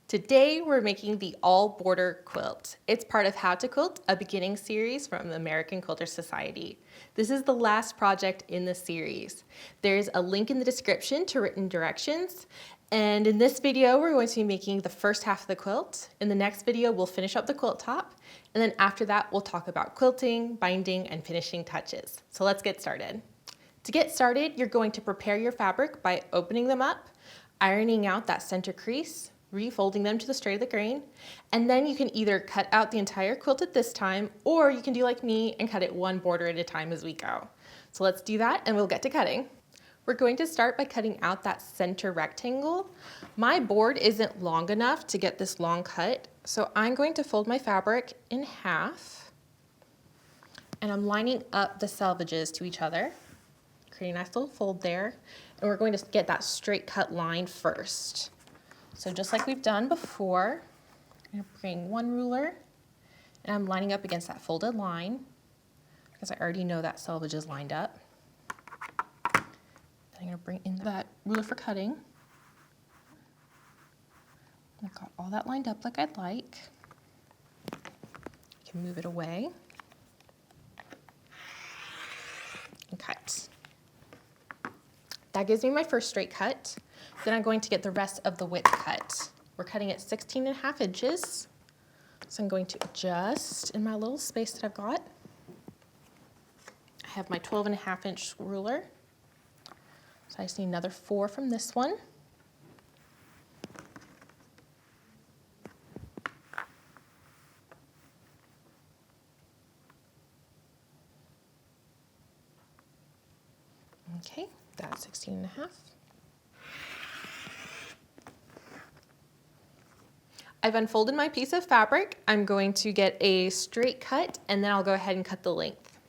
Today we're making the All Border Quilt. It's part of How to Quilt, a beginning series from the American Quilter Society. This is the last project in the series. There's a link in the description to written directions. And in this video, we're going to be making the first half of the quilt. In the next video, we'll finish up the quilt top. And then after that, we'll talk about quilting, binding, and finishing touches. So let's get started. To get started, you're going to prepare your fabric by opening them up, ironing out that center crease, refolding them to the straight of the grain, and then you can either cut out the entire quilt at this time, or you can do like me and cut it one border at a time as we go. So let's do that and we'll get to cutting. We're going to start by cutting out that center rectangle. My board isn't long enough to get this long cut, so I'm going to fold my fabric in half, and I'm lining up the selvages to each other, creating a nice little fold there, and we're going to get that straight cut line first. So just like we've done before, I'm going to bring one ruler and I'm lining up against that folded line because I already know that selvage is lined up. Then I'm going to bring in that ruler for cutting. I've got all that lined up like I'd like. I can move it away and cut. That gives me my first straight cut. Then I'm going to get the rest of the width cut. We're cutting at 16.5 inches. So I'm going to adjust in my little space that I've got. I have my 12.5 inch ruler. So I just need another 4 from this one. Okay, that's 16.5. I've unfolded my piece of fabric. I'm going to get a straight cut and then I'll go ahead and cut the length.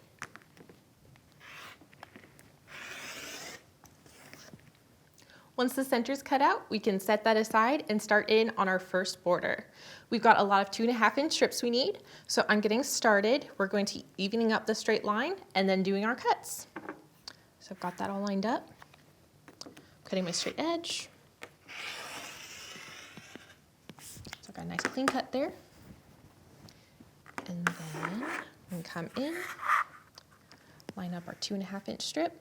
Once the center's cut out, we can set that aside and start in on our first border. We've got a lot of 2.5 inch strips we need, so I'm getting started. We're going to evening up the straight line and then doing our cuts. So I've got that all lined up. Cutting my straight edge. So I've got a nice clean cut there. And then we can come in, line up our 2.5 inch strip,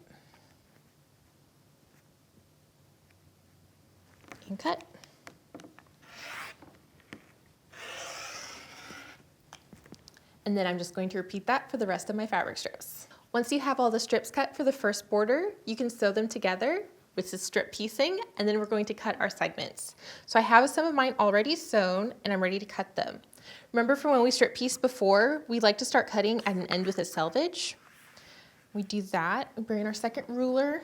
and cut. And then I'm just going to repeat that for the rest of my fabric strips. Once you have all the strips cut for the first border, you can sew them together, which is strip piecing, and then we're going to cut our segments. So I have some of mine already sewn and I'm ready to cut them. Remember from when we strip pieced before, we like to start cutting at an end with a selvage. We do that, we bring in our second ruler,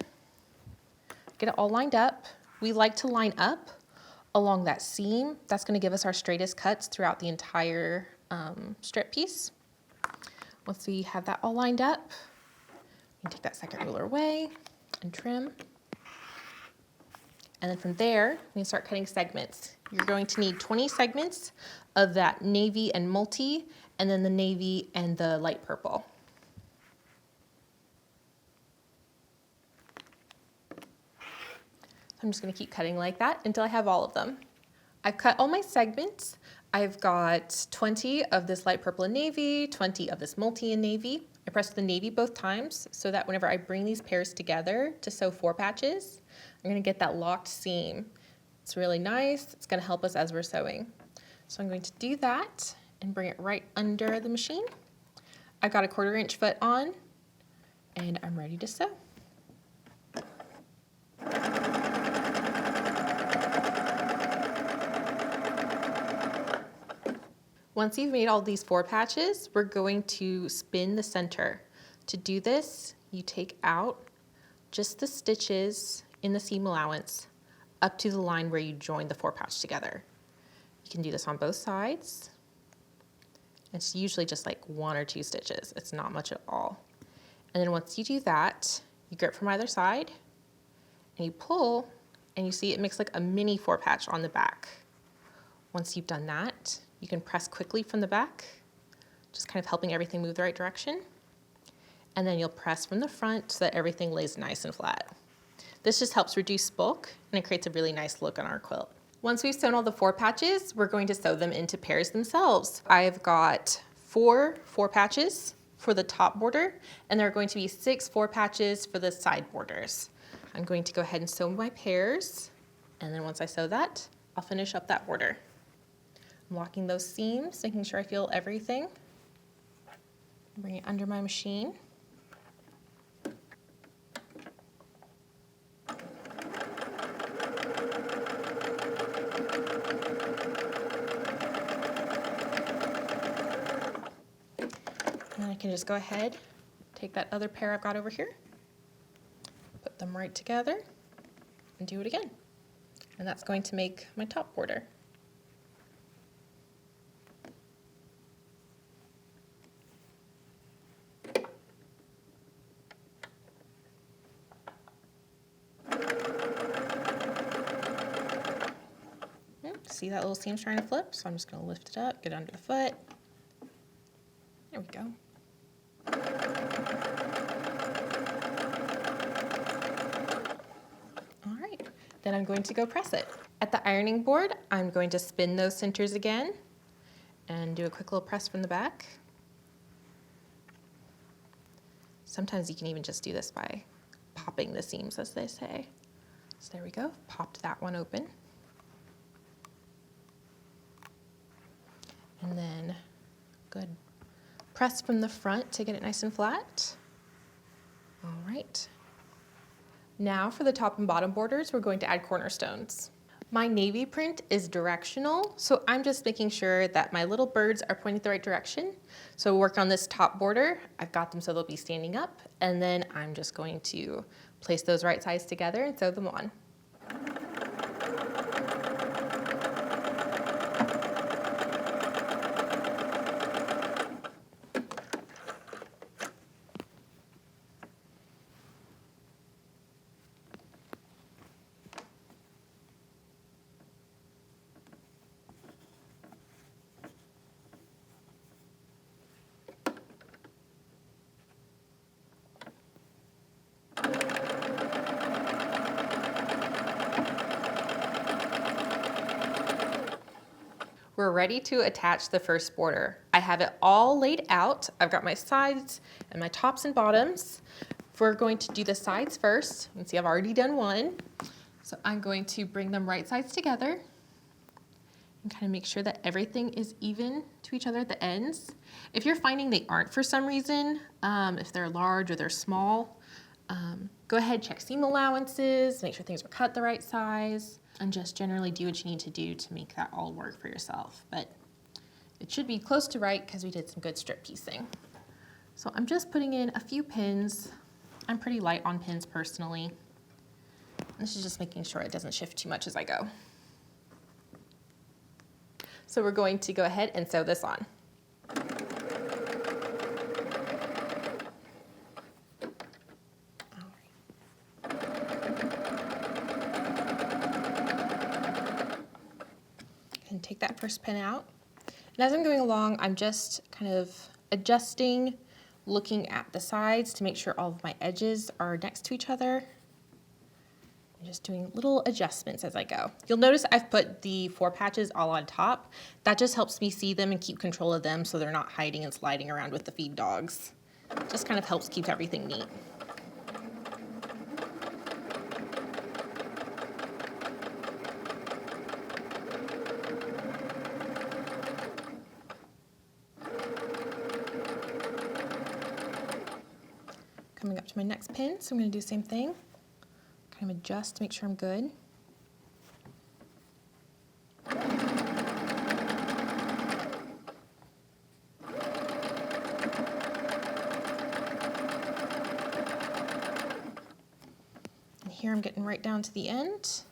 get it all lined up. We like to line up along that seam. That's going to give us our straightest cuts throughout the entire strip piece. Once we have that all lined up, we can take that second ruler away and trim. And then from there, we can start cutting segments. You're going to need 20 segments of that navy and multi, and then the navy and the light purple. I'm just going to keep cutting like that until I have all of them. I've cut all my segments. I've got 20 of this light purple and navy, 20 of this multi and navy. I press the navy both times so that whenever I bring these pairs together to sew 4 patches, I'm going to get that locked seam. It's really nice. It's going to help us as we're sewing. So I'm going to do that and bring it right under the machine. I've got a 1/4 inch foot on and I'm ready to sew. Once you've made all these 4 patches, we're going to spin the center. To do this, you take out just the stitches in the seam allowance up to the line where you join the 4 patch together. You can do this on both sides. It's usually just like 1 or 2 stitches. It's not much at all. And then once you do that, you grip from either side and you pull, and you see it makes like a mini 4 patch on the back. Once you've done that, you can press quickly from the back, just kind of helping everything move the right direction. And then you'll press from the front so that everything lays nice and flat. This just helps reduce bulk and it creates a really nice look on our quilt. Once we've sewn all the 4 patches, we're going to sew them into pairs themselves. I've got 4 patches for the top border, and there are going to be 6 patches for the side borders. I'm going to go ahead and sew my pairs, and then once I sew that, I'll finish up that border. I'm locking those seams, making sure I feel everything. Bring it under my machine. And I can just go ahead, take that other pair I've got over here, put them right together, and do it again. And that's going to make my top border. See that little seam trying to flip? So I'm just going to lift it up, get under the foot. There we go. All right, then I'm going to go press it. At the ironing board, I'm going to spin those centers again and do a quick little press from the back. Sometimes you can even just do this by popping the seams, as they say. So there we go, popped that one open. And then good press from the front to get it nice and flat. All right. Now for the top and bottom borders, we're going to add cornerstones. My navy print is directional, so I'm just making sure that my little birds are pointing the right direction. So work on this top border. I've got them so they'll be standing up, and then I'm just going to place those right sides together and sew them on. We're ready to attach the first border. I have it all laid out. I've got my sides and my tops and bottoms. We're going to do the sides first. You can see I've already done one. So I'm going to bring them right sides together and kind of make sure that everything is even to each other at the ends. If you're finding they aren't for some reason, if they're large or they're small, go ahead, check seam allowances, make sure things are cut the right size, and just generally do what you need to do to make that all work for yourself. But it should be close to right because we did some good strip piecing. So I'm just putting in a few pins. I'm pretty light on pins personally. This is just making sure it doesn't shift too much as I go. So we're going to go ahead and sew this on. And take that first pin out. And as I'm going along, I'm just kind of adjusting, looking at the sides to make sure all of my edges are next to each other. I'm just doing little adjustments as I go. You'll notice I've put the 4 patches all on top. That just helps me see them and keep control of them so they're not hiding and sliding around with the feed dogs. Just kind of helps keep everything neat. Coming up to my next pin, so I'm going to do the same thing. Kind of adjust to make sure I'm good. And here I'm getting right down to the end. So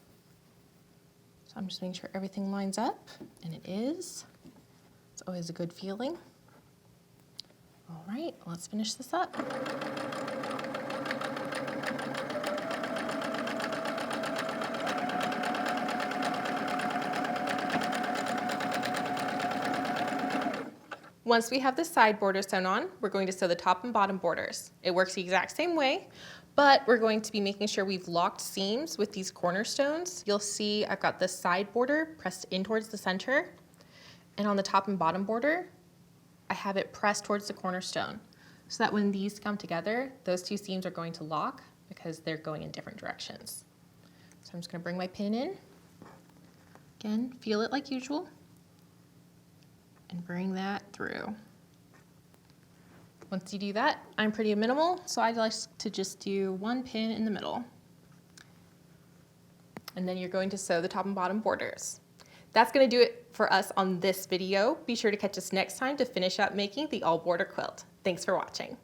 I'm just making sure everything lines up, and it is. It's always a good feeling. All right, let's finish this up. Once we have the side border sewn on, we're going to sew the top and bottom borders. It works the exact same way, but we're going to be making sure we've locked seams with these cornerstones. You'll see I've got the side border pressed in towards the center, and on the top and bottom border, I have it pressed towards the cornerstone, so that when these come together, those two seams are going to lock because they're going in different directions. So I'm just gonna bring my pin in. Again, feel it like usual, and bring that through. Once you do that, I'm pretty minimal, so I like to just do one pin in the middle. And then you're going to sew the top and bottom borders. That's gonna do it for us on this video. Be sure to catch us next time to finish up making the All Border Quilt. Thanks for watching.